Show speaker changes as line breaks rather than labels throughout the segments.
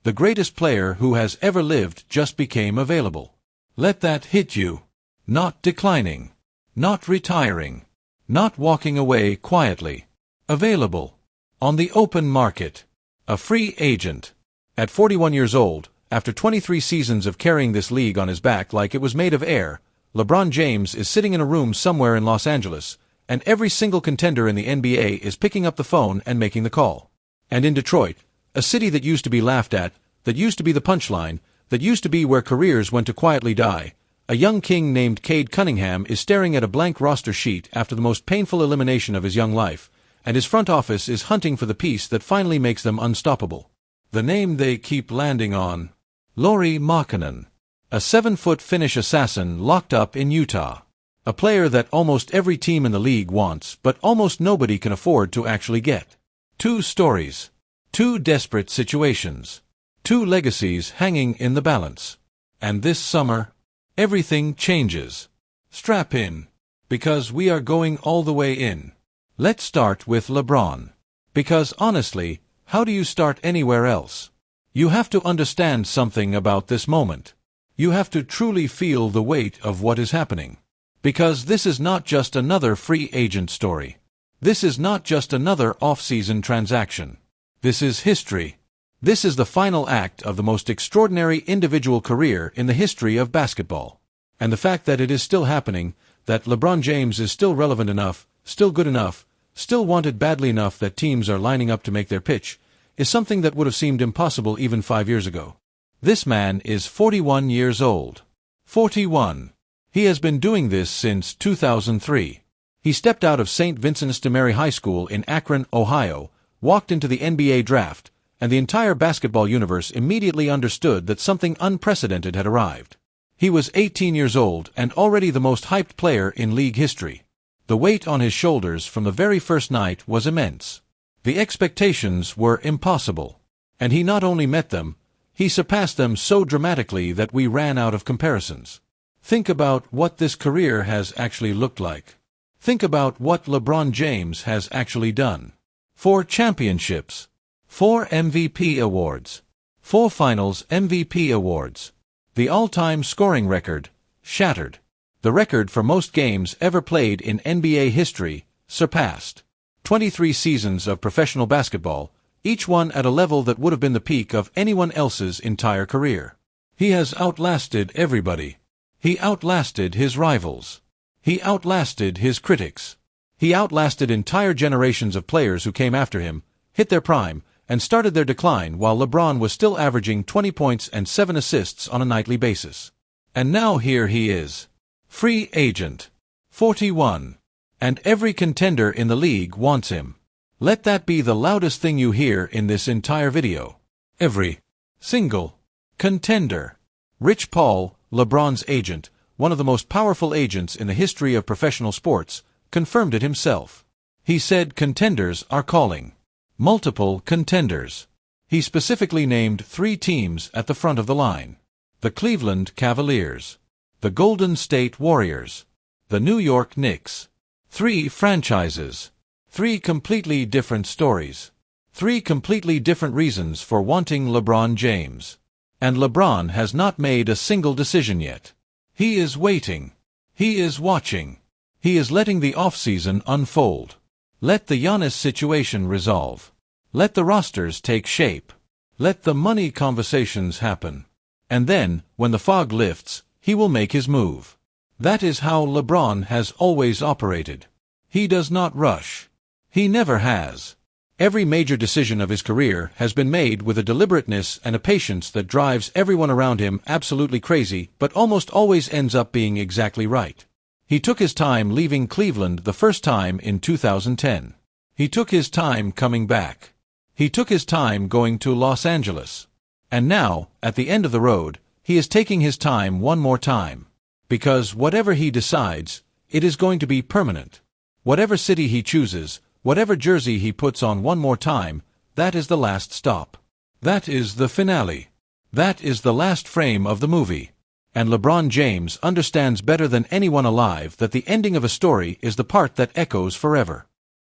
The greatest player who has ever lived just became available. Let that hit you. Not declining. Not retiring. Not walking away quietly. Available. On the open market. A free agent. At 41 years old, after 23 seasons of carrying this league on his back like it was made of air, LeBron James is sitting in a room somewhere in Los Angeles, and every single contender in the NBA is picking up the phone and making the call. And in Detroit, a city that used to be laughed at, that used to be the punchline, that used to be where careers went to quietly die, a young king named Cade Cunningham is staring at a blank roster sheet after the most painful elimination of his young life, and his front office is hunting for the piece that finally makes them unstoppable. The name they keep landing on: Lauri Markkanen. A 7-foot Finnish assassin locked up in Utah. A player that almost every team in the league wants, but almost nobody can afford to actually get. 2 stories. 2 desperate situations. 2 legacies hanging in the balance. And this summer, everything changes. Strap in, because we are going all the way in. Let's start with LeBron. Because honestly, how do you start anywhere else? You have to understand something about this moment. You have to truly feel the weight of what is happening. Because this is not just another free agent story. This is not just another off-season transaction. This is history. This is the final act of the most extraordinary individual career in the history of basketball. And the fact that it is still happening, that LeBron James is still relevant enough, still good enough, still wanted badly enough that teams are lining up to make their pitch, is something that would have seemed impossible even 5 years ago. This man is 41 years old. 41. He has been doing this since 2003. He stepped out of St. Vincent de Mary High School in Akron, Ohio, walked into the NBA draft, and the entire basketball universe immediately understood that something unprecedented had arrived. He was 18 years old and already the most hyped player in league history. The weight on his shoulders from the very first night was immense. The expectations were impossible. And he not only met them, he surpassed them so dramatically that we ran out of comparisons. Think about what this career has actually looked like. Think about what LeBron James has actually done. 4 championships. 4 MVP awards. 4 Finals MVP awards. The all-time scoring record, shattered. The record for most games ever played in NBA history, surpassed. 23 seasons of professional basketball, each one at a level that would have been the peak of anyone else's entire career. He has outlasted everybody. He outlasted his rivals. He outlasted his critics. He outlasted entire generations of players who came after him, hit their prime, and started their decline while LeBron was still averaging 20 points and 7 assists on a nightly basis. And now here he is. Free agent. 41. And every contender in the league wants him. Let that be the loudest thing you hear in this entire video. Every single contender. Rich Paul, LeBron's agent, one of the most powerful agents in the history of professional sports, confirmed it himself. He said contenders are calling. Multiple contenders. He specifically named 3 teams at the front of the line. The Cleveland Cavaliers. The Golden State Warriors. The New York Knicks. 3 franchises. 3 completely different stories. 3 completely different reasons for wanting LeBron James. And LeBron has not made a single decision yet. He is waiting. He is watching. He is letting the offseason unfold. Let the Giannis situation resolve. Let the rosters take shape. Let the money conversations happen. And then, when the fog lifts, he will make his move. That is how LeBron has always operated. He does not rush. He never has. Every major decision of his career has been made with a deliberateness and a patience that drives everyone around him absolutely crazy, but almost always ends up being exactly right. He took his time leaving Cleveland the first time in 2010. He took his time coming back. He took his time going to Los Angeles. And now, at the end of the road, he is taking his time one more time. Because whatever he decides, it is going to be permanent. Whatever city he chooses, whatever jersey he puts on one more time, that is the last stop. That is the finale. That is the last frame of the movie. And LeBron James understands better than anyone alive that the ending of a story is the part that echoes forever.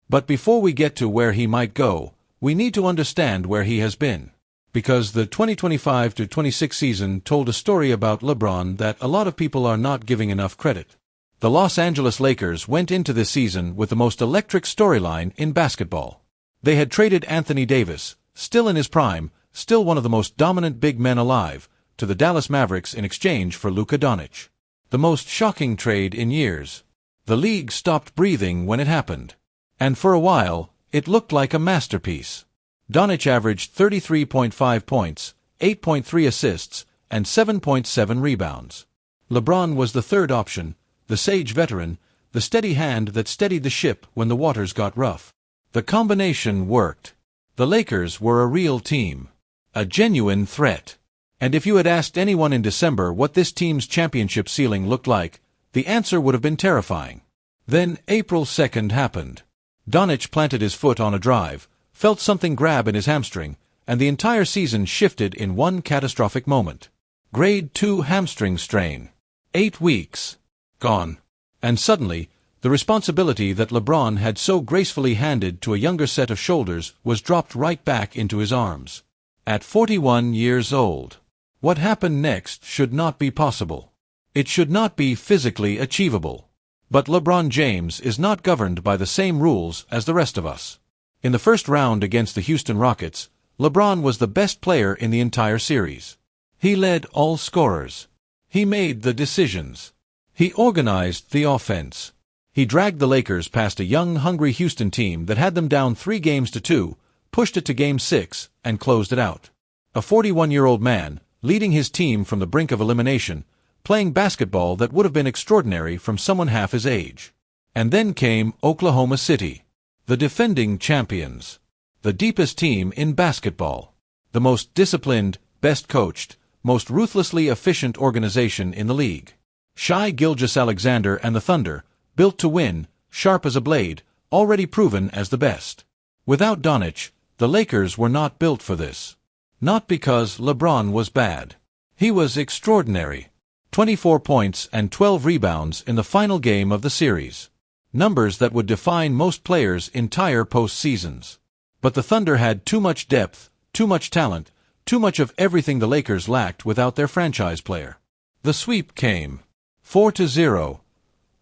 But before we get to where he might go, we need to understand where he has been. Because the 2025-26 season told a story about LeBron that a lot of people are not giving enough credit. The Los Angeles Lakers went into this season with the most electric storyline in basketball. They had traded Anthony Davis, still in his prime, still one of the most dominant big men alive, to the Dallas Mavericks in exchange for Luka Doncic. The most shocking trade in years. The league stopped breathing when it happened. And for a while, it looked like a masterpiece. Doncic averaged 33.5 points, 8.3 assists, and 7.7 rebounds. LeBron was the third option, the sage veteran, the steady hand that steadied the ship when the waters got rough. The combination worked. The Lakers were a real team. A genuine threat. And if you had asked anyone in December what this team's championship ceiling looked like, the answer would have been terrifying. Then April 2nd happened. Doncic planted his foot on a drive, felt something grab in his hamstring, and the entire season shifted in one catastrophic moment. Grade 2 hamstring strain. 8 weeks. Gone. And suddenly, the responsibility that LeBron had so gracefully handed to a younger set of shoulders was dropped right back into his arms. At 41 years old. What happened next should not be possible. It should not be physically achievable. But LeBron James is not governed by the same rules as the rest of us. In the first round against the Houston Rockets, LeBron was the best player in the entire series. He led all scorers. He made the decisions. He organized the offense. He dragged the Lakers past a young, hungry Houston team that had them down 3-2, pushed it to Game 6, and closed it out. A 41-year-old man, leading his team from the brink of elimination, playing basketball that would have been extraordinary from someone half his age. And then came Oklahoma City. The defending champions. The deepest team in basketball. The most disciplined, best coached, most ruthlessly efficient organization in the league. Shai Gilgeous-Alexander and the Thunder, built to win, sharp as a blade, already proven as the best. Without Doncic, the Lakers were not built for this. Not because LeBron was bad. He was extraordinary. 24 points and 12 rebounds in the final game of the series. Numbers that would define most players' entire postseasons. But the Thunder had too much depth, too much talent, too much of everything the Lakers lacked without their franchise player. The sweep came. 4-0.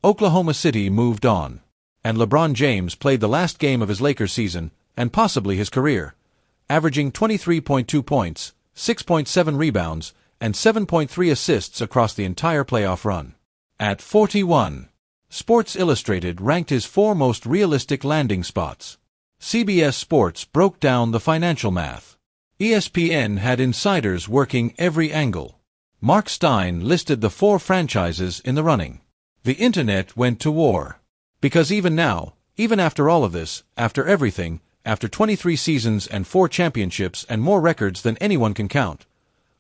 Oklahoma City moved on. And LeBron James played the last game of his Lakers season, and possibly his career, averaging 23.2 points, 6.7 rebounds, and 7.3 assists across the entire playoff run. At 41. Sports Illustrated ranked his 4 most realistic landing spots. CBS Sports broke down the financial math. ESPN had insiders working every angle. Mark Stein listed the 4 franchises in the running. The internet went to war. Because even now, even after all of this, after everything, after 23 seasons and 4 championships and more records than anyone can count,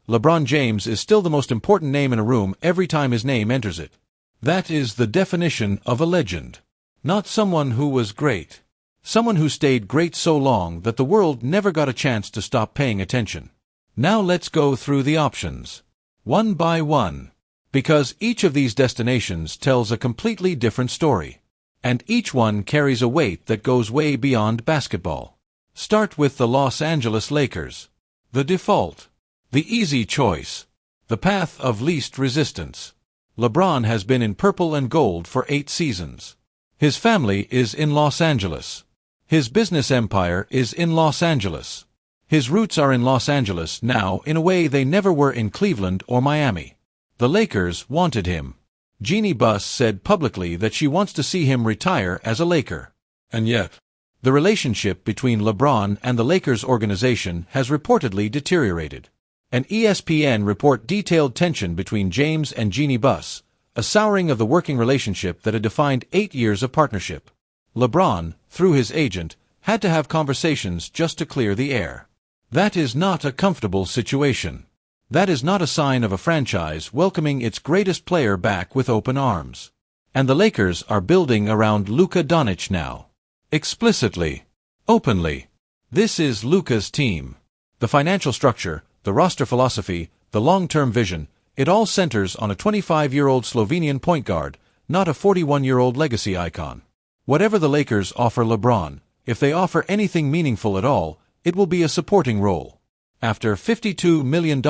LeBron James is still the most important name in a room every time his name enters it. That is the definition of a legend. Not someone who was great. Someone who stayed great so long that the world never got a chance to stop paying attention. Now let's go through the options. One by one. Because each of these destinations tells a completely different story. And each one carries a weight that goes way beyond basketball. Start with the Los Angeles Lakers. The default. The easy choice. The path of least resistance. LeBron has been in purple and gold for 8 seasons. His family is in Los Angeles. His business empire is in Los Angeles. His roots are in Los Angeles now in a way they never were in Cleveland or Miami. The Lakers wanted him. Jeannie Buss said publicly that she wants to see him retire as a Laker. And yet, the relationship between LeBron and the Lakers organization has reportedly deteriorated. An ESPN report detailed tension between James and Jeannie Buss, a souring of the working relationship that had defined 8 years of partnership. LeBron, through his agent, had to have conversations just to clear the air. That is not a comfortable situation. That is not a sign of a franchise welcoming its greatest player back with open arms. And the Lakers are building around Luka Doncic now. Explicitly. Openly. This is Luka's team. The financial structure, the roster philosophy, the long-term vision, it all centers on a 25-year-old Slovenian point guard, not a 41-year-old legacy icon. Whatever the Lakers offer LeBron, if they offer anything meaningful at all, it will be a supporting role. After $52 million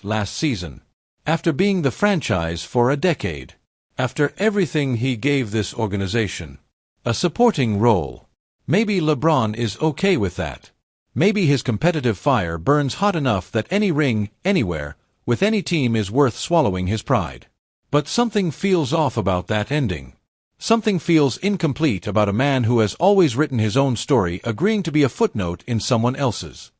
last season. After being the franchise for a decade. After everything he gave this organization. A supporting role. Maybe LeBron is okay with that. Maybe his competitive fire burns hot enough that any ring, anywhere, with any team is worth swallowing his pride. But something feels off about that ending. Something feels incomplete about a man who has always written his own story agreeing to be a footnote in someone else's.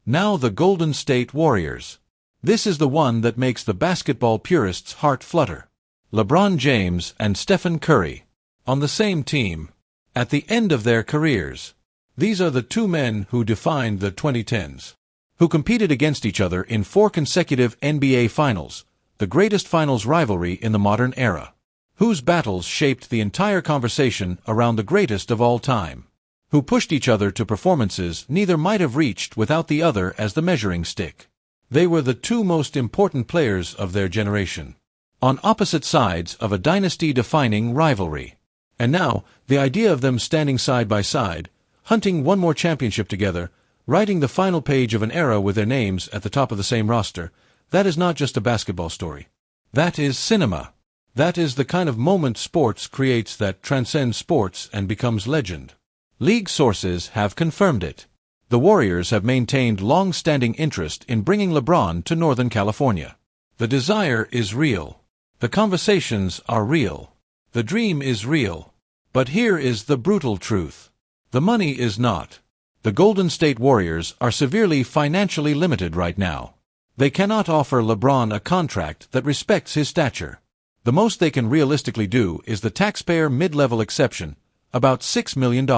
Now the Golden State Warriors. This is the one that makes the basketball purist's heart flutter. LeBron James and Stephen Curry. On the same team. At the end of their careers. These are the two men who defined the 2010s. Who competed against each other in 4 consecutive NBA Finals, the greatest finals rivalry in the modern era. Whose battles shaped the entire conversation around the greatest of all time. Who pushed each other to performances neither might have reached without the other as the measuring stick. They were the two most important players of their generation. On opposite sides of a dynasty-defining rivalry. And now, the idea of them standing side by side, hunting one more championship together, writing the final page of an era with their names at the top of the same roster, that is not just a basketball story. That is cinema. That is the kind of moment sports creates that transcends sports and becomes legend. League sources have confirmed it. The Warriors have maintained long-standing interest in bringing LeBron to Northern California. The desire is real. The conversations are real. The dream is real. But here is the brutal truth. The money is not. The Golden State Warriors are severely financially limited right now. They cannot offer LeBron a contract that respects his stature. The most they can realistically do is the taxpayer mid-level exception, about $6 million.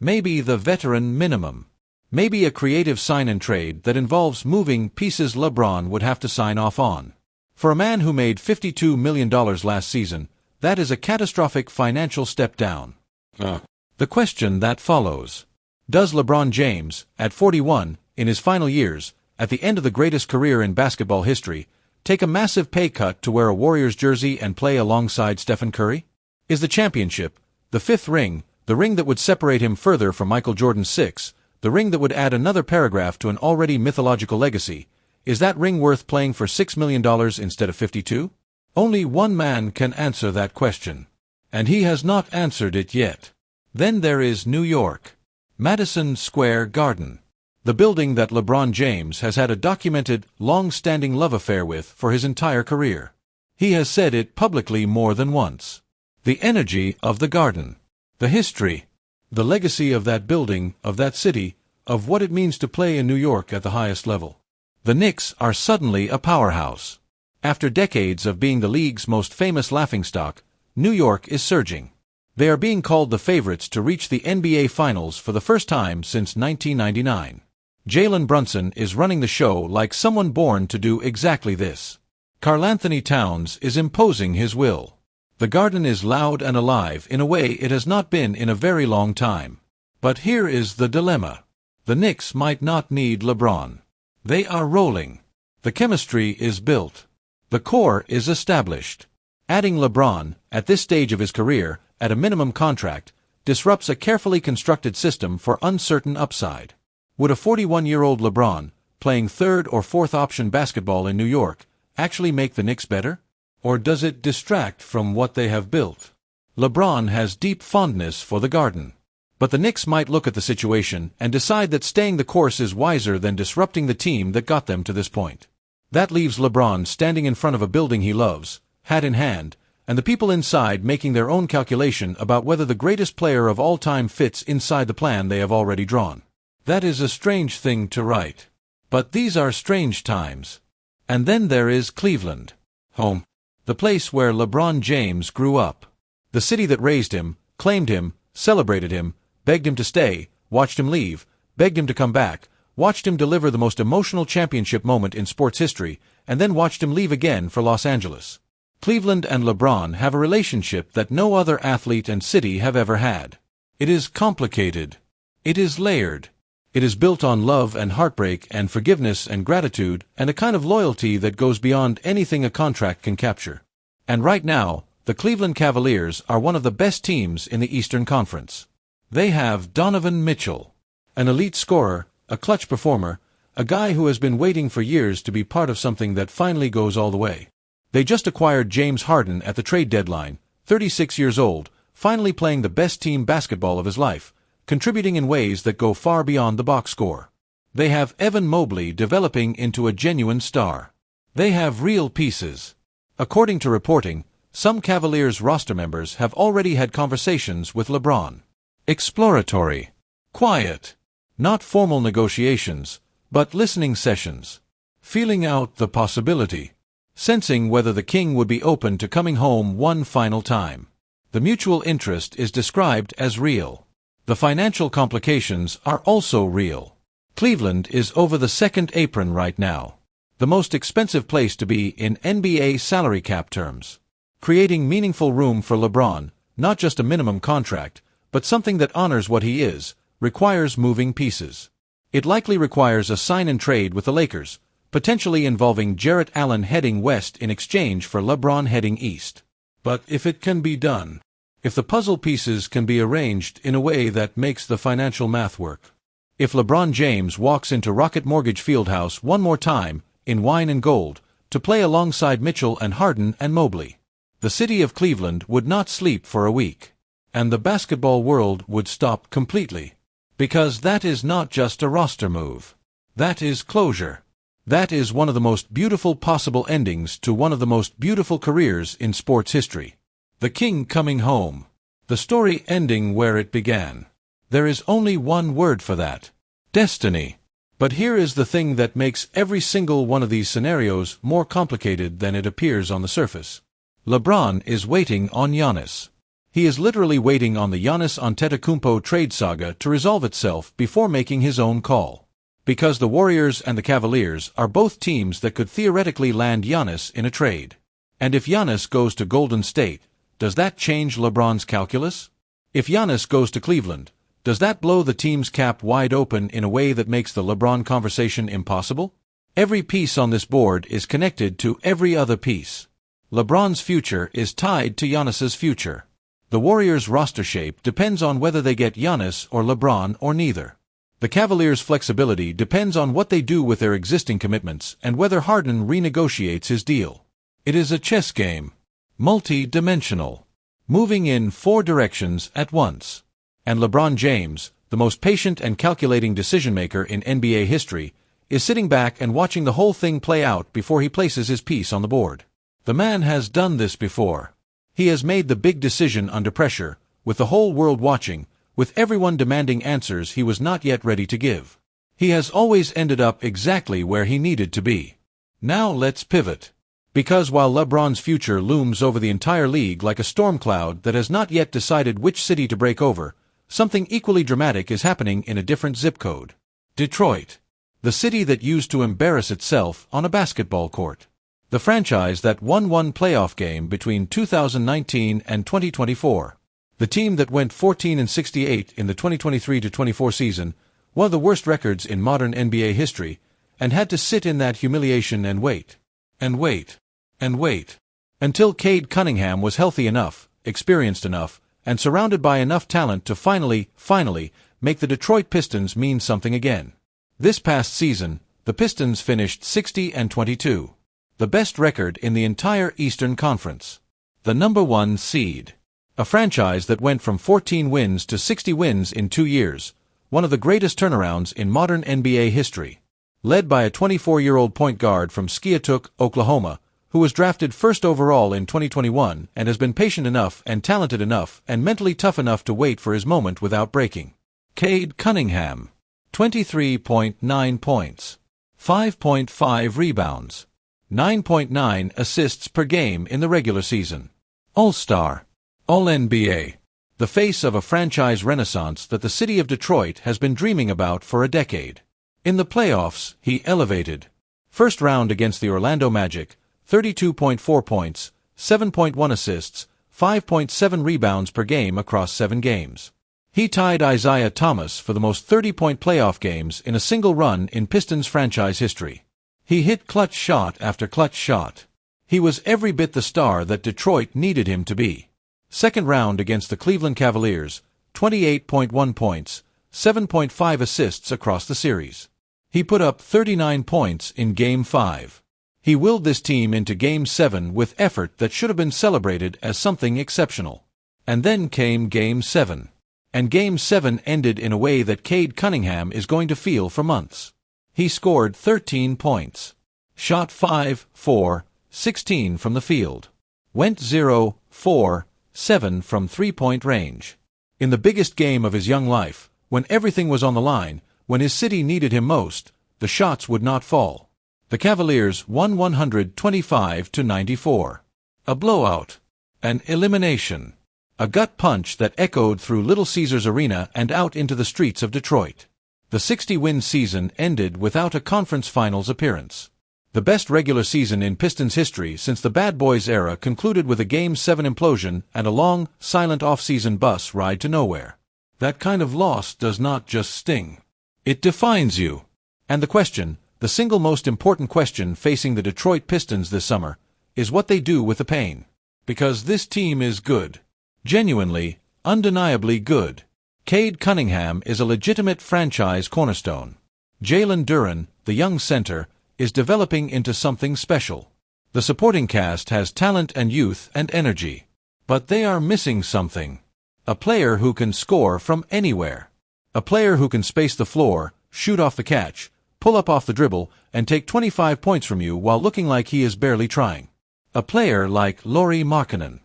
Maybe the veteran minimum. Maybe a creative sign-and-trade that involves moving pieces LeBron would have to sign off on. For a man who made $52 million last season, that is a catastrophic financial step down. The question that follows. Does LeBron James, at 41, in his final years, at the end of the greatest career in basketball history, take a massive pay cut to wear a Warriors jersey and play alongside Stephen Curry? Is the championship, the 5th ring, the ring that would separate him further from Michael Jordan's 6, the ring that would add another paragraph to an already mythological legacy, is that ring worth playing for $6 million instead of 52? Only one man can answer that question. And he has not answered it yet. Then there is New York. Madison Square Garden. The building that LeBron James has had a documented, long-standing love affair with for his entire career. He has said it publicly more than once. The energy of the Garden. The history. The legacy of that building, of that city, of what it means to play in New York at the highest level. The Knicks are suddenly a powerhouse. After decades of being the league's most famous laughingstock, New York is surging. They are being called the favorites to reach the NBA Finals for the first time since 1999. Jalen Brunson is running the show like someone born to do exactly this. Karl-Anthony Towns is imposing his will. The Garden is loud and alive in a way it has not been in a very long time. But here is the dilemma. The Knicks might not need LeBron. They are rolling. The chemistry is built. The core is established. Adding LeBron, at this stage of his career, at a minimum contract, disrupts a carefully constructed system for uncertain upside. Would a 41-year-old LeBron, playing 3rd or 4th option basketball in New York, actually make the Knicks better? Or does it distract from what they have built? LeBron has deep fondness for the Garden. But the Knicks might look at the situation and decide that staying the course is wiser than disrupting the team that got them to this point. That leaves LeBron standing in front of a building he loves, hat in hand, and the people inside making their own calculation about whether the greatest player of all time fits inside the plan they have already drawn. That is a strange thing to write. But these are strange times. And then there is Cleveland. Home. The place where LeBron James grew up. The city that raised him, claimed him, celebrated him, begged him to stay, watched him leave, begged him to come back, watched him deliver the most emotional championship moment in sports history, and then watched him leave again for Los Angeles. Cleveland and LeBron have a relationship that no other athlete and city have ever had. It is complicated. It is layered. It is built on love and heartbreak and forgiveness and gratitude and a kind of loyalty that goes beyond anything a contract can capture. And right now, the Cleveland Cavaliers are one of the best teams in the Eastern Conference. They have Donovan Mitchell, an elite scorer, a clutch performer, A guy who has been waiting for years to be part of something that finally goes all the way. They just acquired James Harden at the trade deadline, 36 years old, finally playing the best team basketball of his life, contributing in ways that go far beyond the box score. They have Evan Mobley developing into a genuine star. They have real pieces. According to reporting, some Cavaliers roster members have already had conversations with LeBron. Exploratory. Quiet. Not formal negotiations, but listening sessions. Feeling out the possibility. Sensing whether the king would be open to coming home one final time. The mutual interest is described as real. The financial complications are also real. Cleveland is over the second apron right now. The most expensive place to be in NBA salary cap terms. Creating meaningful room for LeBron, not just a minimum contract, but something that honors what he is, requires moving pieces. It likely requires a sign and trade with the Lakers, potentially involving Jarrett Allen heading west in exchange for LeBron heading east. But if it can be done, if the puzzle pieces can be arranged in a way that makes the financial math work, if LeBron James walks into Rocket Mortgage Fieldhouse one more time, in wine and gold, to play alongside Mitchell and Harden and Mobley, the city of Cleveland would not sleep for a week, and the basketball world would stop completely. Because that is not just a roster move. That is closure. That is one of the most beautiful possible endings to one of the most beautiful careers in sports history. The king coming home. The story ending where it began. There is only one word for that. Destiny. But here is the thing that makes every single one of these scenarios more complicated than it appears on the surface. LeBron is waiting on Giannis. He is literally waiting on the Giannis Antetokounmpo trade saga to resolve itself before making his own call. Because the Warriors and the Cavaliers are both teams that could theoretically land Giannis in a trade. And if Giannis goes to Golden State, does that change LeBron's calculus? If Giannis goes to Cleveland, does that blow the team's cap wide open in a way that makes the LeBron conversation impossible? Every piece on this board is connected to every other piece. LeBron's future is tied to Giannis's future. The Warriors' roster shape depends on whether they get Giannis or LeBron or neither. The Cavaliers' flexibility depends on what they do with their existing commitments and whether Harden renegotiates his deal. It is a chess game. Multi-dimensional. Moving in 4 directions at once. And LeBron James, the most patient and calculating decision-maker in NBA history, is sitting back and watching the whole thing play out before he places his piece on the board. The man has done this before. He has made the big decision under pressure, with the whole world watching, with everyone demanding answers he was not yet ready to give. He has always ended up exactly where he needed to be. Now let's pivot. Because while LeBron's future looms over the entire league like a storm cloud that has not yet decided which city to break over, something equally dramatic is happening in a different zip code. Detroit. The city that used to embarrass itself on a basketball court. The franchise that won one playoff game between 2019 and 2024. The team that went 14-68 in the 2023-24 season, one of the worst records in modern NBA history, and had to sit in that humiliation and wait, and wait, and wait, until Cade Cunningham was healthy enough, experienced enough, and surrounded by enough talent to finally make the Detroit Pistons mean something again. This past season, the Pistons finished 60-22. The best record in the entire Eastern Conference. The number 1 seed. A franchise that went from 14 wins to 60 wins in 2 years, one of the greatest turnarounds in modern NBA history. Led by a 24-year-old point guard from Skiatook, Oklahoma, who was drafted first overall in 2021 and has been patient enough and talented enough and mentally tough enough to wait for his moment without breaking. Cade Cunningham. 23.9 points. 5.5 rebounds. 9.9 assists per game in the regular season. All-Star. All-NBA. The face of a franchise renaissance that the city of Detroit has been dreaming about for a decade. In the playoffs, he elevated. First round against the Orlando Magic, 32.4 points, 7.1 assists, 5.7 rebounds per game across 7 games. He tied Isaiah Thomas for the most 30-point playoff games in a single run in Pistons franchise history. He hit clutch shot after clutch shot. He was every bit the star that Detroit needed him to be. Second round against the Cleveland Cavaliers, 28.1 points, 7.5 assists across the series. He put up 39 points in Game 5. He willed this team into Game 7 with effort that should have been celebrated as something exceptional. And then came Game 7. And Game 7 ended in a way that Cade Cunningham is going to feel for months. He scored 13 points. Shot 5, 4, 16 from the field. Went 0, 4, 7 from three-point range. In the biggest game of his young life, when everything was on the line, when his city needed him most, the shots would not fall. The Cavaliers won 125-94. A blowout. An elimination. A gut punch that echoed through Little Caesars Arena and out into the streets of Detroit. The 60-win season ended without a conference finals appearance. The best regular season in Pistons history since the Bad Boys era concluded with a Game 7 implosion and a long, silent off-season bus ride to nowhere. That kind of loss does not just sting. It defines you. And the question, the single most important question facing the Detroit Pistons this summer, is what they do with the pain. Because this team is good. Genuinely, undeniably good. Cade Cunningham is a legitimate franchise cornerstone. Jalen Duren, the young center, is developing into something special. The supporting cast has talent and youth and energy. But they are missing something. A player who can score from anywhere. A player who can space the floor, shoot off the catch, pull up off the dribble, and take 25 points from you while looking like he is barely trying. A player like Lauri Markkanen.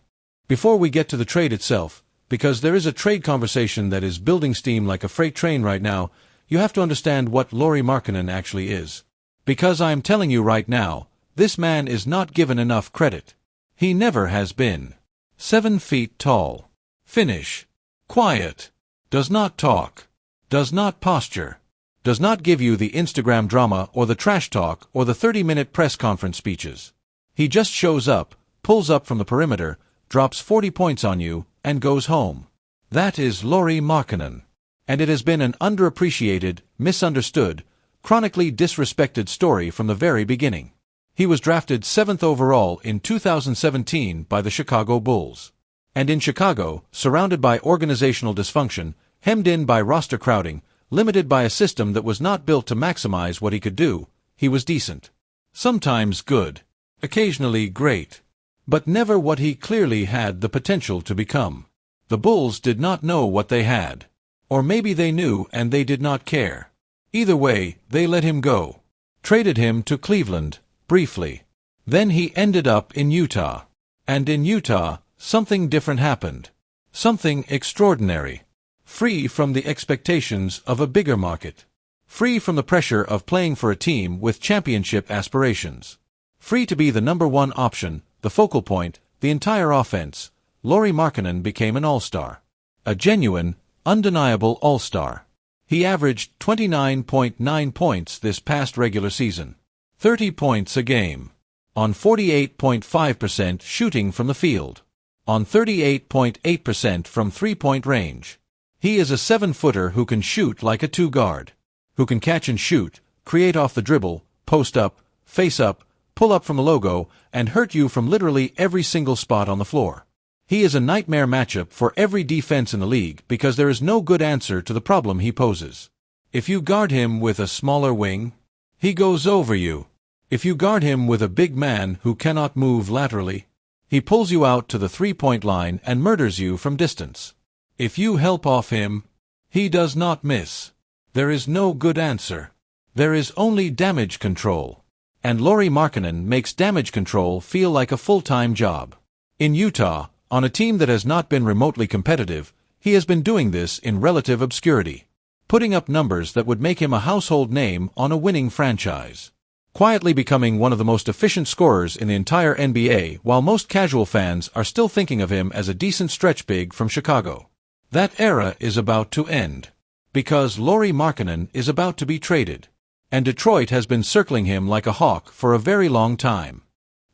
Before we get to the trade itself, because there is a trade conversation that is building steam like a freight train right now, you have to understand what Lauri Markkanen actually is. Because I am telling you right now, this man is not given enough credit. He never has been. 7 feet tall. Finish. Quiet. Does not talk. Does not posture. Does not give you the Instagram drama or the trash talk or the 30-minute press conference speeches. He just shows up, pulls up from the perimeter, drops 40 points on you, and goes home. That is Lauri Markkanen. And it has been an underappreciated, misunderstood, chronically disrespected story from the very beginning. He was drafted 7th overall in 2017 by the Chicago Bulls. And in Chicago, surrounded by organizational dysfunction, hemmed in by roster crowding, limited by a system that was not built to maximize what he could do, he was decent. Sometimes good. Occasionally great. But never what he clearly had the potential to become. The Bulls did not know what they had. Or maybe they knew and they did not care. Either way, they let him go. Traded him to Cleveland, briefly. Then he ended up in Utah. And in Utah, something different happened. Something extraordinary. Free from the expectations of a bigger market. Free from the pressure of playing for a team with championship aspirations. Free to be the number one option, the focal point, the entire offense, Lauri Markkanen became an all-star. A genuine, undeniable all-star. He averaged 29.9 points this past regular season. 30 points a game. On 48.5% shooting from the field. On 38.8% from three-point range. He is a 7-footer who can shoot like a 2-guard. Who can catch and shoot, create off the dribble, post up, face up, pull up from the logo, and hurt you from literally every single spot on the floor. He is a nightmare matchup for every defense in the league because there is no good answer to the problem he poses. If you guard him with a smaller wing, he goes over you. If you guard him with a big man who cannot move laterally, he pulls you out to the three-point line and murders you from distance. If you help off him, he does not miss. There is no good answer. There is only damage control. And Lauri Markkanen makes damage control feel like a full-time job. In Utah, on a team that has not been remotely competitive, he has been doing this in relative obscurity. Putting up numbers that would make him a household name on a winning franchise. Quietly becoming one of the most efficient scorers in the entire NBA while most casual fans are still thinking of him as a decent stretch big from Chicago. That era is about to end. Because Lauri Markkanen is about to be traded. And Detroit has been circling him like a hawk for a very long time.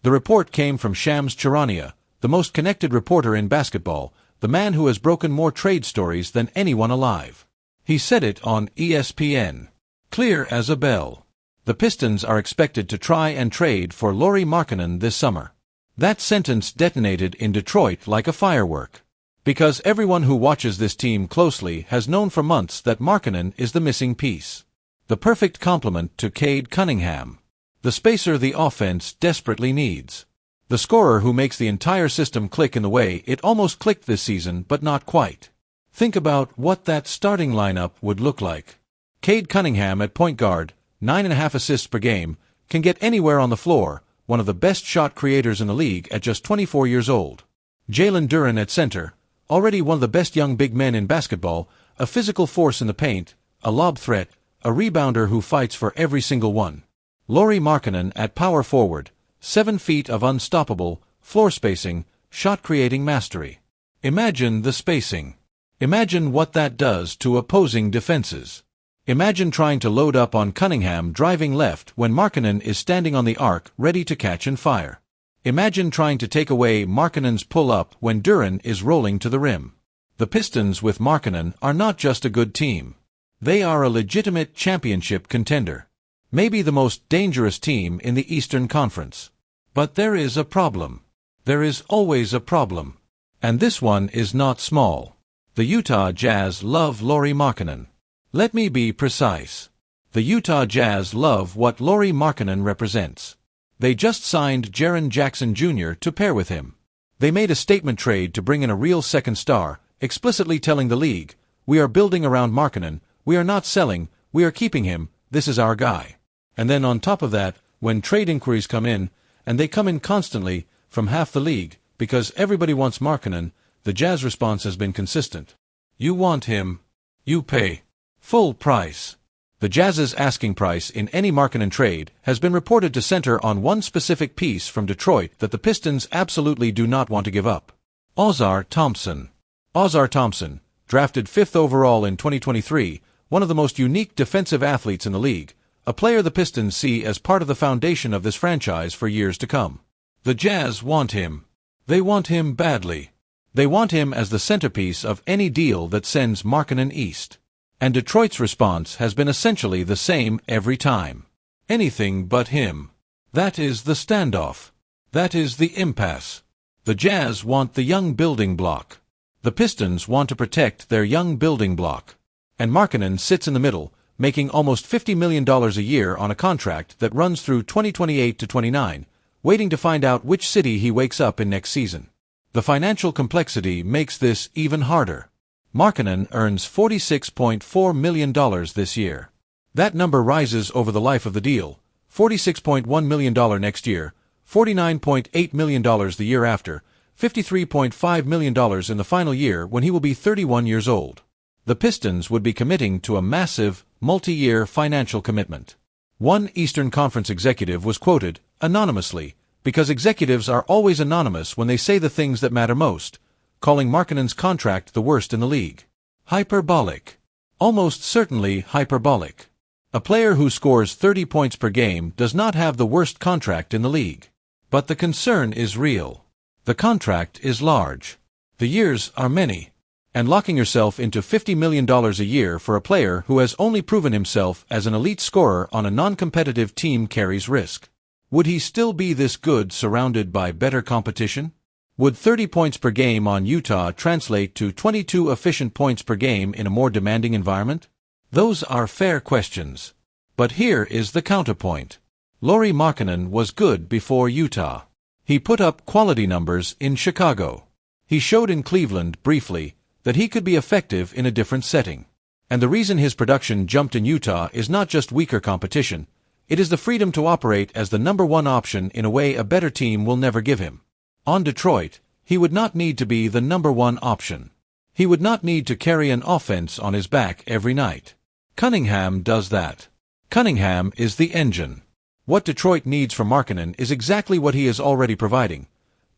The report came from Shams Charania, the most connected reporter in basketball, the man who has broken more trade stories than anyone alive. He said it on ESPN. Clear as a bell. The Pistons are expected to try and trade for Lauri Markkanen this summer. That sentence detonated in Detroit like a firework. Because everyone who watches this team closely has known for months that Markkanen is the missing piece. The perfect complement to Cade Cunningham. The spacer the offense desperately needs. The scorer who makes the entire system click in the way it almost clicked this season, but not quite. Think about what that starting lineup would look like. Cade Cunningham at point guard, 9.5 assists per game, can get anywhere on the floor, one of the best shot creators in the league at just 24 years old. Jalen Duren at center, already one of the best young big men in basketball, a physical force in the paint, a lob threat, a rebounder who fights for every single one. Lauri Markkanen at power forward, 7 feet of unstoppable, floor spacing, shot-creating mastery. Imagine the spacing. Imagine what that does to opposing defenses. Imagine trying to load up on Cunningham driving left when Markkanen is standing on the arc ready to catch and fire. Imagine trying to take away Markkanen's pull-up when Duren is rolling to the rim. The Pistons with Markkanen are not just a good team. They are a legitimate championship contender. Maybe the most dangerous team in the Eastern Conference. But there is a problem. There is always a problem. And this one is not small. The Utah Jazz love Lauri Markkanen. Let me be precise. The Utah Jazz love what Lauri Markkanen represents. They just signed Jaren Jackson Jr. to pair with him. They made a statement trade to bring in a real second star, explicitly telling the league, "We are building around Markkanen, we are not selling, we are keeping him, this is our guy." And then on top of that, when trade inquiries come in, and they come in constantly, from half the league, because everybody wants Markkanen, the Jazz response has been consistent. You want him. You pay. Full price. The Jazz's asking price in any Markkanen trade has been reported to center on one specific piece from Detroit that the Pistons absolutely do not want to give up. Ausar Thompson. Ausar Thompson, drafted 5th overall in 2023, one of the most unique defensive athletes in the league, a player the Pistons see as part of the foundation of this franchise for years to come. The Jazz want him. They want him badly. They want him as the centerpiece of any deal that sends Markkanen east. And Detroit's response has been essentially the same every time. Anything but him. That is the standoff. That is the impasse. The Jazz want the young building block. The Pistons want to protect their young building block. And Markkanen sits in the middle, making almost $50 million a year on a contract that runs through 2028 to 29, waiting to find out which city he wakes up in next season. The financial complexity makes this even harder. Markkanen earns $46.4 million this year. That number rises over the life of the deal, $46.1 million next year, $49.8 million the year after, $53.5 million in the final year when he will be 31 years old. The Pistons would be committing to a massive, multi-year financial commitment. One Eastern Conference executive was quoted, anonymously, because executives are always anonymous when they say the things that matter most, calling Markkanen's contract the worst in the league. Hyperbolic. Almost certainly hyperbolic. A player who scores 30 points per game does not have the worst contract in the league. But the concern is real. The contract is large. The years are many. And locking yourself into $50 million a year for a player who has only proven himself as an elite scorer on a non-competitive team carries risk. Would he still be this good surrounded by better competition? Would 30 points per game on Utah translate to 22 efficient points per game in a more demanding environment? Those are fair questions. But here is the counterpoint. Lauri Markkanen was good before Utah. He put up quality numbers in Chicago. He showed in Cleveland, briefly, that he could be effective in a different setting. And the reason his production jumped in Utah is not just weaker competition. It is the freedom to operate as the number one option in a way a better team will never give him. On Detroit, he would not need to be the number one option. He would not need to carry an offense on his back every night. Cunningham does that. Cunningham is the engine. What Detroit needs from Markkanen is exactly what he is already providing.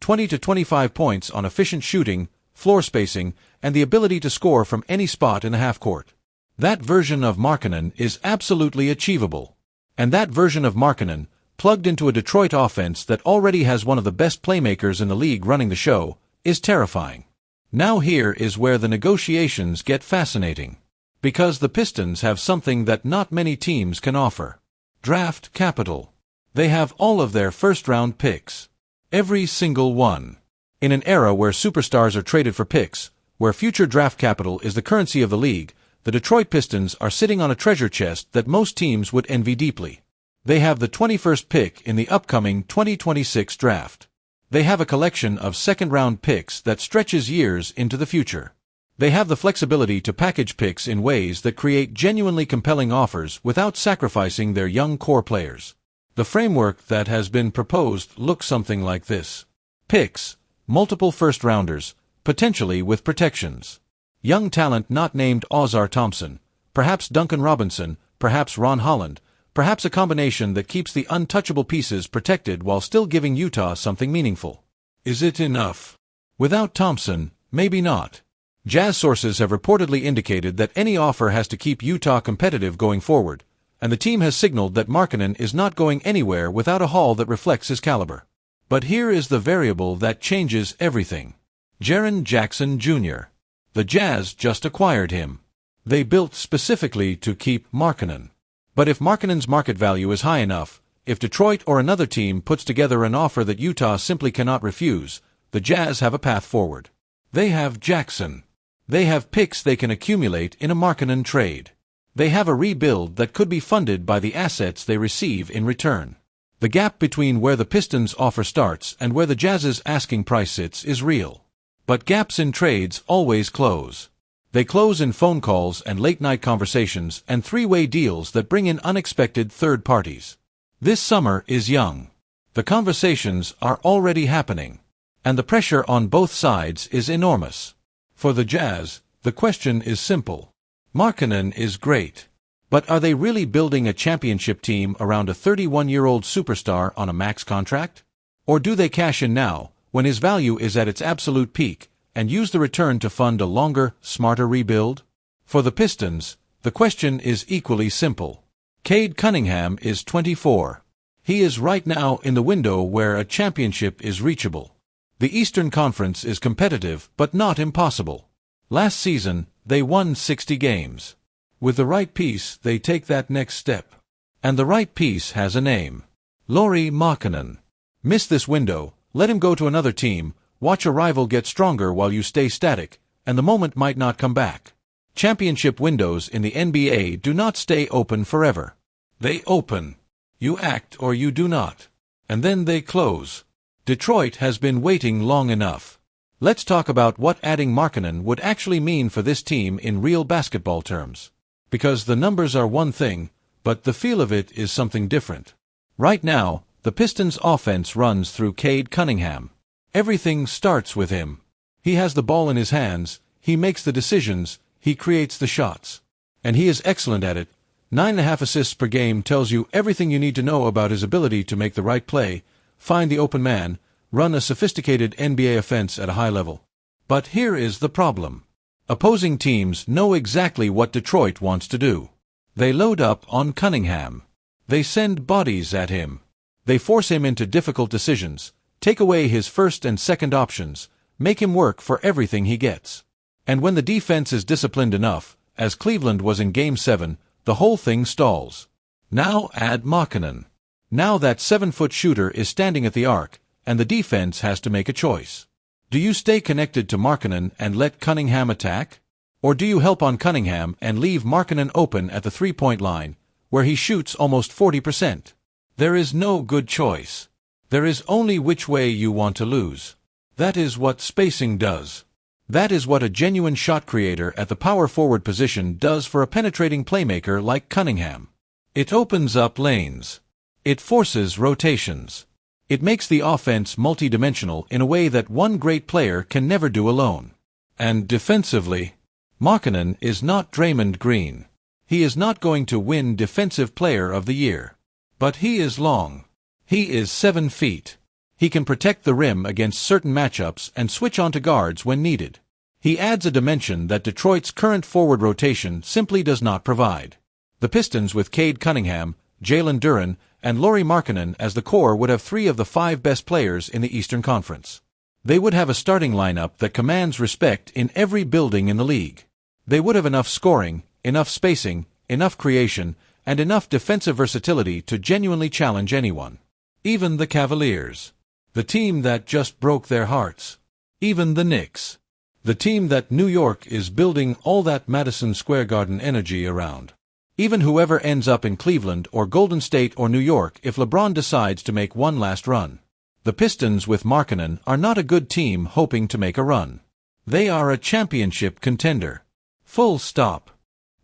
20 to 25 points on efficient shooting, floor spacing, and the ability to score from any spot in the half-court. That version of Markkanen is absolutely achievable. And that version of Markkanen, plugged into a Detroit offense that already has one of the best playmakers in the league running the show, is terrifying. Now here is where the negotiations get fascinating. Because the Pistons have something that not many teams can offer. Draft capital. They have all of their first-round picks. Every single one. In an era where superstars are traded for picks, where future draft capital is the currency of the league, The Detroit Pistons are sitting on a treasure chest that most teams would envy deeply. They have the 21st pick in the upcoming 2026 draft. They have a collection of second-round picks that stretches years into the future. They have the flexibility to package picks in ways that create genuinely compelling offers without sacrificing their young core players. The framework that has been proposed looks something like this. Picks, multiple first-rounders, potentially with protections. Young talent not named Ozar Thompson, perhaps Duncan Robinson, perhaps Ron Holland, perhaps a combination that keeps the untouchable pieces protected while still giving Utah something meaningful. Is it enough? Without Thompson, maybe not. Jazz sources have reportedly indicated that any offer has to keep Utah competitive going forward, and the team has signaled that Markkanen is not going anywhere without a haul that reflects his caliber. But here is the variable that changes everything. Jaren Jackson Jr. The Jazz just acquired him. They built specifically to keep Markkanen. But if Markkanen's market value is high enough, if Detroit or another team puts together an offer that Utah simply cannot refuse, the Jazz have a path forward. They have Jackson. They have picks they can accumulate in a Markkanen trade. They have a rebuild that could be funded by the assets they receive in return. The gap between where the Pistons' offer starts and where the Jazz's asking price sits is real. But gaps in trades always close. They close in phone calls and late-night conversations and three-way deals that bring in unexpected third parties. This summer is young. The conversations are already happening. And the pressure on both sides is enormous. For the Jazz, the question is simple. Markkanen is great. But are they really building a championship team around a 31-year-old superstar on a max contract? Or do they cash in now, when his value is at its absolute peak, and use the return to fund a longer, smarter rebuild? For the Pistons, the question is equally simple. Cade Cunningham is 24. He is right now in the window where a championship is reachable. The Eastern Conference is competitive but not impossible. Last season, they won 60 games. With the right piece, they take that next step. And the right piece has a name. Lauri Markkanen. Miss this window, let him go to another team, watch a rival get stronger while you stay static, and the moment might not come back. Championship windows in the NBA do not stay open forever. They open. You act or you do not. And then they close. Detroit has been waiting long enough. Let's talk about what adding Markkanen would actually mean for this team in real basketball terms. Because the numbers are one thing, but the feel of it is something different. Right now, the Pistons' offense runs through Cade Cunningham. Everything starts with him. He has the ball in his hands, he makes the decisions, he creates the shots. And he is excellent at it. 9.5 assists per game tells you everything you need to know about his ability to make the right play, find the open man, run a sophisticated NBA offense at a high level. But here is the problem. Opposing teams know exactly what Detroit wants to do. They load up on Cunningham. They send bodies at him. They force him into difficult decisions, take away his first and second options, make him work for everything he gets. And when the defense is disciplined enough, as Cleveland was in Game 7, the whole thing stalls. Now add Markkanen. Now that 7-foot shooter is standing at the arc, and the defense has to make a choice. Do you stay connected to Markkanen and let Cunningham attack? Or do you help on Cunningham and leave Markkanen open at the three-point line, where he shoots almost 40%? There is no good choice. There is only which way you want to lose. That is what spacing does. That is what a genuine shot creator at the power forward position does for a penetrating playmaker like Cunningham. It opens up lanes. It forces rotations. It makes the offense multidimensional in a way that one great player can never do alone. And defensively, Markkanen is not Draymond Green. He is not going to win Defensive Player of the Year. But he is long. He is 7 feet. He can protect the rim against certain matchups and switch onto guards when needed. He adds a dimension that Detroit's current forward rotation simply does not provide. The Pistons with Cade Cunningham, Jalen Duren, and Lauri Markkanen as the core would have 3 of the 5 best players in the Eastern Conference. They would have a starting lineup that commands respect in every building in the league. They would have enough scoring, enough spacing, enough creation, and enough defensive versatility to genuinely challenge anyone. Even the Cavaliers. The team that just broke their hearts. Even the Knicks. The team that New York is building all that Madison Square Garden energy around. Even whoever ends up in Cleveland or Golden State or New York if LeBron decides to make one last run. The Pistons with Markkanen are not a good team hoping to make a run. They are a championship contender. Full stop.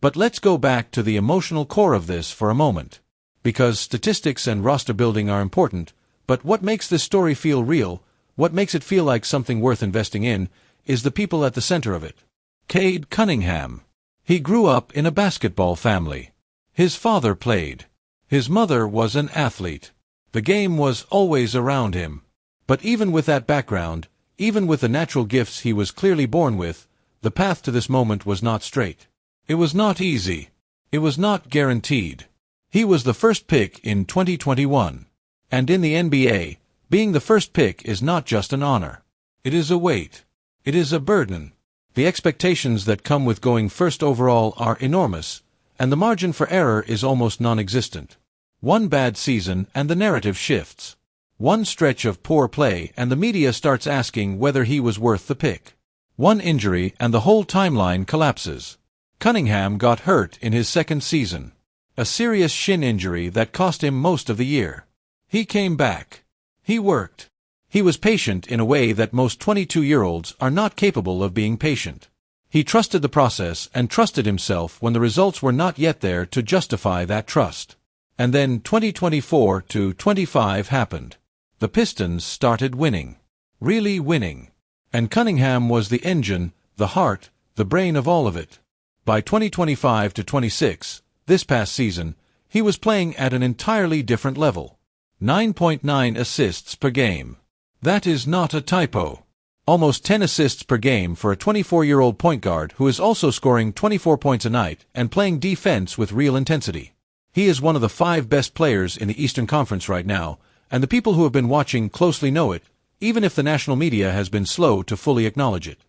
But let's go back to the emotional core of this for a moment. Because statistics and roster building are important, but what makes this story feel real, what makes it feel like something worth investing in, is the people at the center of it. Cade Cunningham. He grew up in a basketball family. His father played. His mother was an athlete. The game was always around him. But even with that background, even with the natural gifts he was clearly born with, the path to this moment was not straight. It was not easy. It was not guaranteed. He was the first pick in 2021. And in the NBA, being the first pick is not just an honor. It is a weight. It is a burden. The expectations that come with going first overall are enormous, and the margin for error is almost non-existent. One bad season and the narrative shifts. One stretch of poor play and the media starts asking whether he was worth the pick. One injury and the whole timeline collapses. Cunningham got hurt in his second season. A serious shin injury that cost him most of the year. He came back. He worked. He was patient in a way that most 22-year-olds are not capable of being patient. He trusted the process and trusted himself when the results were not yet there to justify that trust. And then 2024-25 happened. The Pistons started winning. Really winning. And Cunningham was the engine, the heart, the brain of all of it. By 2025-26, this past season, he was playing at an entirely different level. 9.9 assists per game. That is not a typo. Almost 10 assists per game for a 24-year-old point guard who is also scoring 24 points a night and playing defense with real intensity. He is one of the 5 best players in the Eastern Conference right now, and the people who have been watching closely know it, even if the national media has been slow to fully acknowledge it.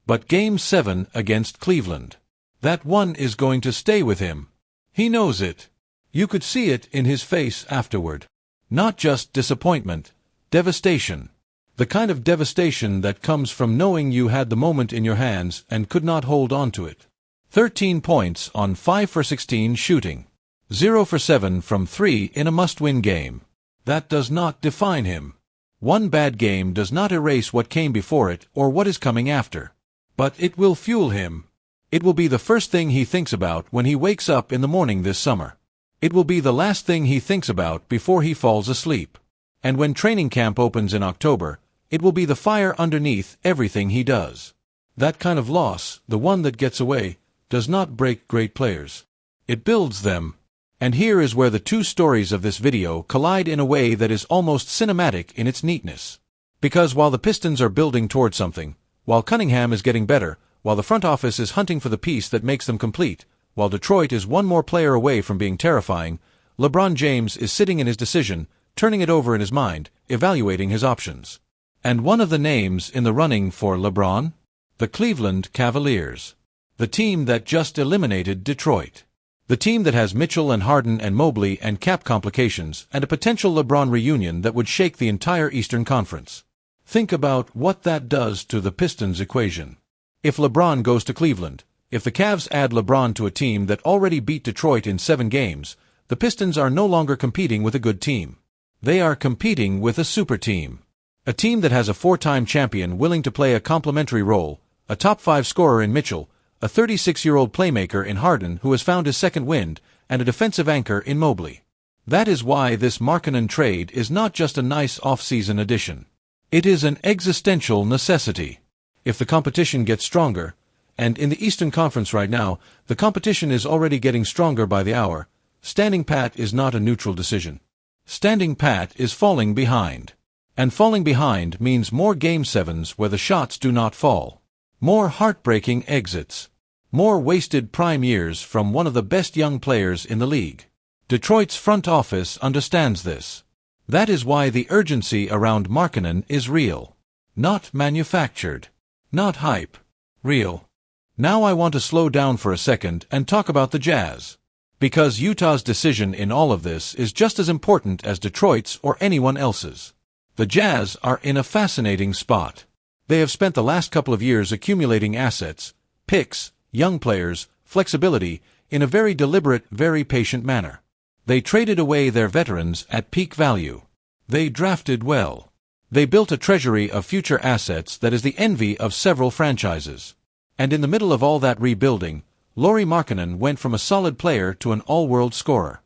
But Game 7 against Cleveland. That one is going to stay with him. He knows it. You could see it in his face afterward. Not just disappointment, devastation. The kind of devastation that comes from knowing you had the moment in your hands and could not hold on to it. 13 points on 5 for 16 shooting. 0 for 7 from 3 in a must-win game. That does not define him. One bad game does not erase what came before it or what is coming after. But it will fuel him. It will be the first thing he thinks about when he wakes up in the morning this summer. It will be the last thing he thinks about before he falls asleep. And when training camp opens in October, it will be the fire underneath everything he does. That kind of loss, the one that gets away, does not break great players. It builds them. And here is where the two stories of this video collide in a way that is almost cinematic in its neatness. Because while the Pistons are building toward something, while Cunningham is getting better, while the front office is hunting for the piece that makes them complete, while Detroit is one more player away from being terrifying, LeBron James is sitting in his decision, turning it over in his mind, evaluating his options. And one of the names in the running for LeBron? The Cleveland Cavaliers. The team that just eliminated Detroit. The team that has Mitchell and Harden and Mobley and cap complications and a potential LeBron reunion that would shake the entire Eastern Conference. Think about what that does to the Pistons equation. If LeBron goes to Cleveland, if the Cavs add LeBron to a team that already beat Detroit in 7 games, the Pistons are no longer competing with a good team. They are competing with a super team. A team that has a 4-time champion willing to play a complementary role, a top 5 scorer in Mitchell, a 36-year-old playmaker in Harden who has found his second wind, and a defensive anchor in Mobley. That is why this Markkanen trade is not just a nice off-season addition. It is an existential necessity. If the competition gets stronger, and in the Eastern Conference right now, the competition is already getting stronger by the hour, standing pat is not a neutral decision. Standing pat is falling behind. And falling behind means more Game 7s where the shots do not fall. More heartbreaking exits. More wasted prime years from one of the best young players in the league. Detroit's front office understands this. That is why the urgency around Markkanen is real. Not manufactured. Not hype. Real. Now I want to slow down for a second and talk about the Jazz. Because Utah's decision in all of this is just as important as Detroit's or anyone else's. The Jazz are in a fascinating spot. They have spent the last couple of years accumulating assets, picks, young players, flexibility, in a very deliberate, very patient manner. They traded away their veterans at peak value. They drafted well. They built a treasury of future assets that is the envy of several franchises. And in the middle of all that rebuilding, Lauri Markkanen went from a solid player to an all-world scorer.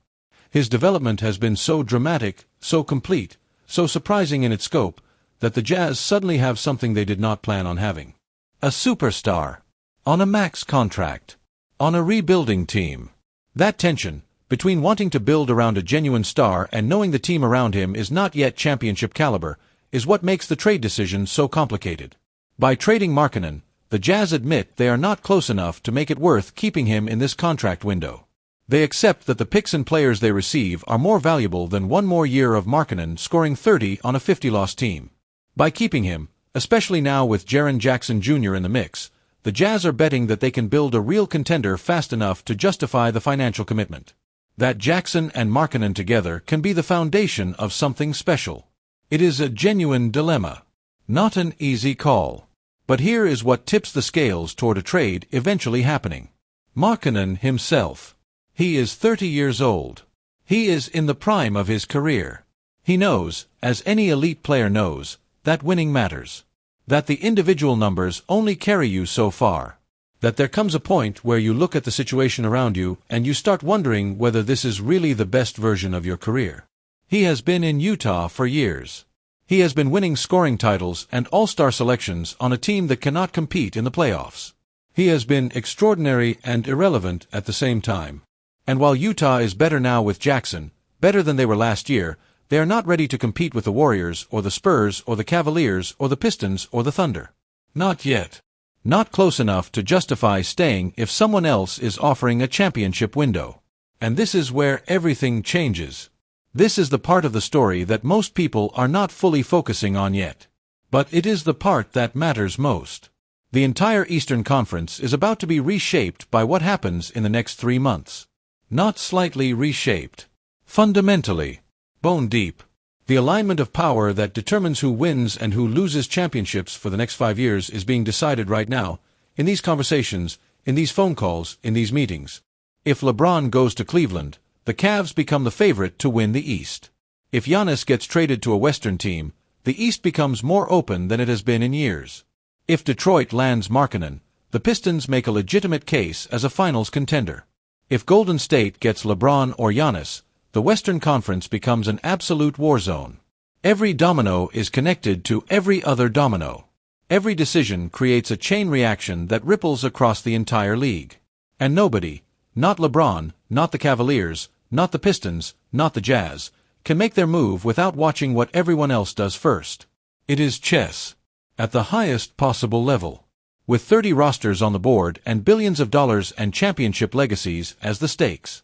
His development has been so dramatic, so complete, so surprising in its scope, that the Jazz suddenly have something they did not plan on having. A superstar. On a max contract. On a rebuilding team. That tension, between wanting to build around a genuine star and knowing the team around him is not yet championship caliber, is what makes the trade decision so complicated. By trading Markkanen, the Jazz admit they are not close enough to make it worth keeping him in this contract window. They accept that the picks and players they receive are more valuable than one more year of Markkanen scoring 30 on a 50-loss team. By keeping him, especially now with Jaren Jackson Jr. in the mix, the Jazz are betting that they can build a real contender fast enough to justify the financial commitment. That Jackson and Markkanen together can be the foundation of something special. It is a genuine dilemma. Not an easy call. But here is what tips the scales toward a trade eventually happening. Markkanen himself. He is 30 years old. He is in the prime of his career. He knows, as any elite player knows, that winning matters. That the individual numbers only carry you so far. That there comes a point where you look at the situation around you and you start wondering whether this is really the best version of your career. He has been in Utah for years. He has been winning scoring titles and all-star selections on a team that cannot compete in the playoffs. He has been extraordinary and irrelevant at the same time. And while Utah is better now with Jackson, better than they were last year, they are not ready to compete with the Warriors or the Spurs or the Cavaliers or the Pistons or the Thunder. Not yet. Not close enough to justify staying if someone else is offering a championship window. And this is where everything changes. This is the part of the story that most people are not fully focusing on yet. But it is the part that matters most. The entire Eastern Conference is about to be reshaped by what happens in the next 3 months. Not slightly reshaped. Fundamentally. Bone deep. The alignment of power that determines who wins and who loses championships for the next 5 years is being decided right now, in these conversations, in these phone calls, in these meetings. If LeBron goes to Cleveland, the Cavs become the favorite to win the East. If Giannis gets traded to a Western team, the East becomes more open than it has been in years. If Detroit lands Markkanen, the Pistons make a legitimate case as a finals contender. If Golden State gets LeBron or Giannis, the Western Conference becomes an absolute war zone. Every domino is connected to every other domino. Every decision creates a chain reaction that ripples across the entire league. And nobody, not LeBron, not the Cavaliers, not the Pistons, not the Jazz, can make their move without watching what everyone else does first. It is chess. At the highest possible level. With 30 rosters on the board and billions of dollars and championship legacies as the stakes.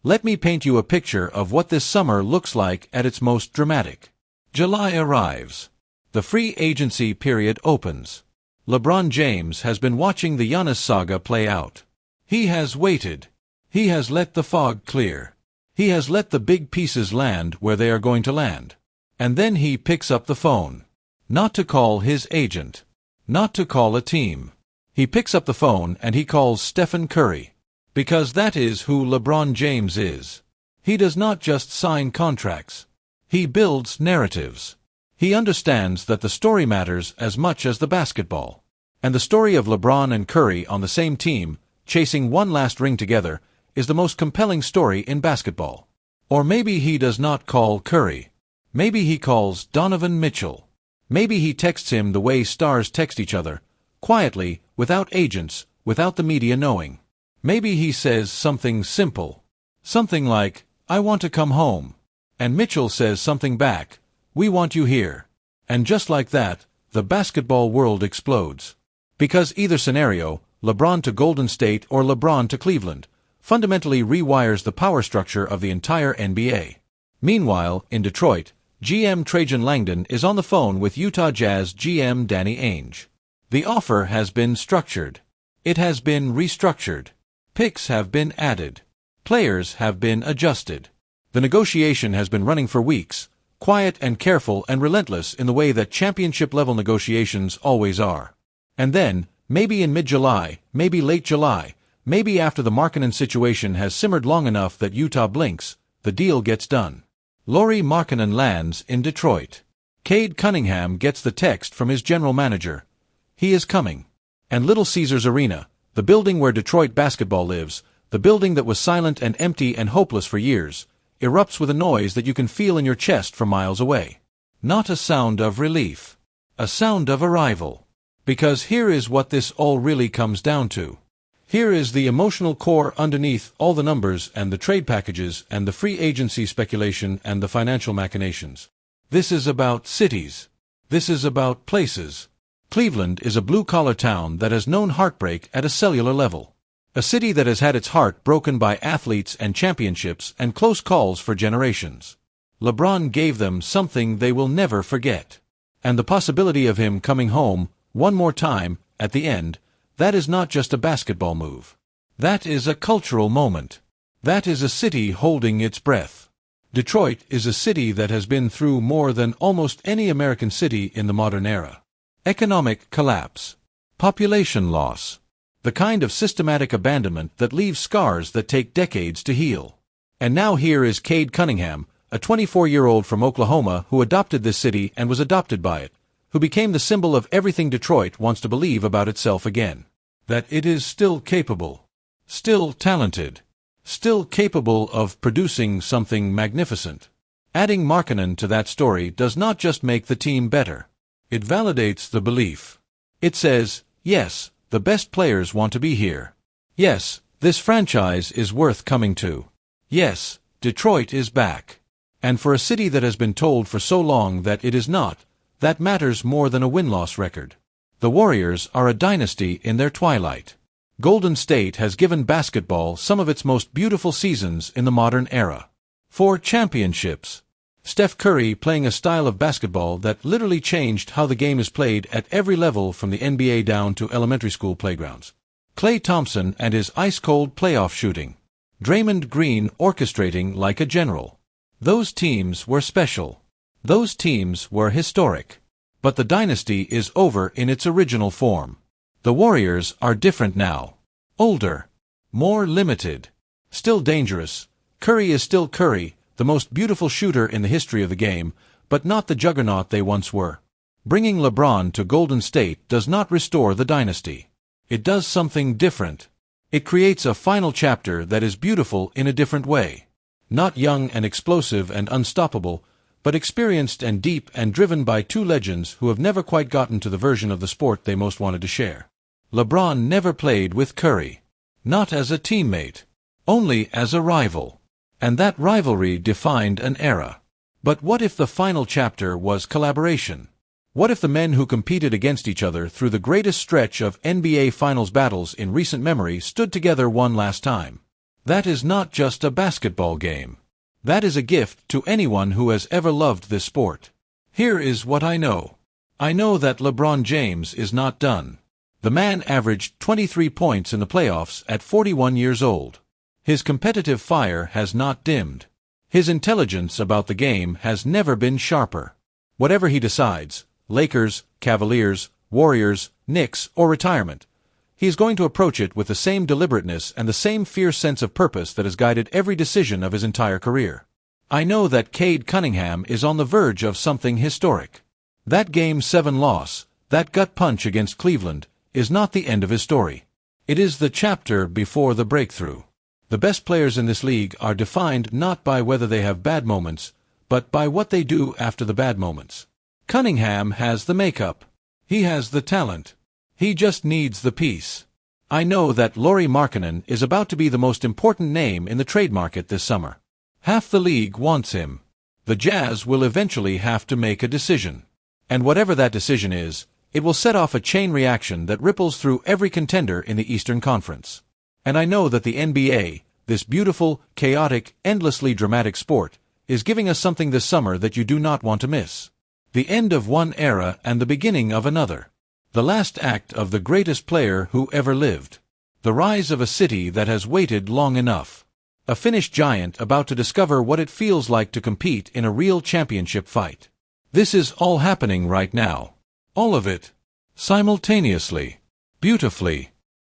Let me paint you a picture of what this summer looks like at its most dramatic. July arrives. The free agency period opens. LeBron James has been watching the Giannis saga play out. He has waited. He has let the fog clear. He has let the big pieces land where they are going to land. And then he picks up the phone. Not to call his agent. Not to call a team. He picks up the phone and he calls Stephen Curry. Because that is who LeBron James is. He does not just sign contracts. He builds narratives. He understands that the story matters as much as the basketball. And the story of LeBron and Curry on the same team, chasing one last ring together, is the most compelling story in basketball. Or maybe he does not call Curry. Maybe he calls Donovan Mitchell. Maybe he texts him the way stars text each other, quietly, without agents, without the media knowing. Maybe he says something simple. Something like, "I want to come home." And Mitchell says something back, "We want you here." And just like that, the basketball world explodes. Because either scenario, LeBron to Golden State or LeBron to Cleveland, fundamentally rewires the power structure of the entire NBA. Meanwhile, in Detroit, GM Trajan Langdon is on the phone with Utah Jazz GM Danny Ainge. The offer has been structured. It has been restructured. Picks have been added. Players have been adjusted. The negotiation has been running for weeks, quiet and careful and relentless in the way that championship-level negotiations always are. And then, maybe in mid-July, maybe late July, maybe after the Markkanen situation has simmered long enough that Utah blinks, the deal gets done. Lauri Markkanen lands in Detroit. Cade Cunningham gets the text from his general manager. He is coming. And Little Caesars Arena, the building where Detroit basketball lives, the building that was silent and empty and hopeless for years, erupts with a noise that you can feel in your chest from miles away. Not a sound of relief. A sound of arrival. Because here is what this all really comes down to. Here is the emotional core underneath all the numbers and the trade packages and the free agency speculation and the financial machinations. This is about cities. This is about places. Cleveland is a blue-collar town that has known heartbreak at a cellular level. A city that has had its heart broken by athletes and championships and close calls for generations. LeBron gave them something they will never forget. And the possibility of him coming home, one more time, at the end, that is not just a basketball move. That is a cultural moment. That is a city holding its breath. Detroit is a city that has been through more than almost any American city in the modern era. Economic collapse. Population loss. The kind of systematic abandonment that leaves scars that take decades to heal. And now here is Cade Cunningham, a 24-year-old from Oklahoma who adopted this city and was adopted by it, who became the symbol of everything Detroit wants to believe about itself again. That it is still capable. Still talented. Still capable of producing something magnificent. Adding Markkanen to that story does not just make the team better. It validates the belief. It says, yes, the best players want to be here. Yes, this franchise is worth coming to. Yes, Detroit is back. And for a city that has been told for so long that it is not, that matters more than a win-loss record. The Warriors are a dynasty in their twilight. Golden State has given basketball some of its most beautiful seasons in the modern era. 4 championships. Steph Curry playing a style of basketball that literally changed how the game is played at every level from the NBA down to elementary school playgrounds. Klay Thompson and his ice-cold playoff shooting. Draymond Green orchestrating like a general. Those teams were special. Those teams were historic. But the dynasty is over in its original form. The Warriors are different now. Older. More limited. Still dangerous. Curry is still Curry, the most beautiful shooter in the history of the game, but not the juggernaut they once were. Bringing LeBron to Golden State does not restore the dynasty. It does something different. It creates a final chapter that is beautiful in a different way. Not young and explosive and unstoppable, but experienced and deep and driven by 2 legends who have never quite gotten to the version of the sport they most wanted to share. LeBron never played with Curry. Not as a teammate. Only as a rival. And that rivalry defined an era. But what if the final chapter was collaboration? What if the men who competed against each other through the greatest stretch of NBA Finals battles in recent memory stood together one last time? That is not just a basketball game. That is a gift to anyone who has ever loved this sport. Here is what I know. I know that LeBron James is not done. The man averaged 23 points in the playoffs at 41 years old. His competitive fire has not dimmed. His intelligence about the game has never been sharper. Whatever he decides, Lakers, Cavaliers, Warriors, Knicks, or retirement, he is going to approach it with the same deliberateness and the same fierce sense of purpose that has guided every decision of his entire career. I know that Cade Cunningham is on the verge of something historic. That Game 7 loss, that gut punch against Cleveland, is not the end of his story. It is the chapter before the breakthrough. The best players in this league are defined not by whether they have bad moments, but by what they do after the bad moments. Cunningham has the makeup. He has the talent. He just needs the piece. I know that Lauri Markkanen is about to be the most important name in the trade market this summer. Half the league wants him. The Jazz will eventually have to make a decision. And whatever that decision is, it will set off a chain reaction that ripples through every contender in the Eastern Conference. And I know that the NBA, this beautiful, chaotic, endlessly dramatic sport, is giving us something this summer that you do not want to miss. The end of one era and the beginning of another. The last act of the greatest player who ever lived. The rise of a city that has waited long enough. A finished giant about to discover what it feels like to compete in a real championship fight. This is all happening right now. All of it. Simultaneously. Beautifully.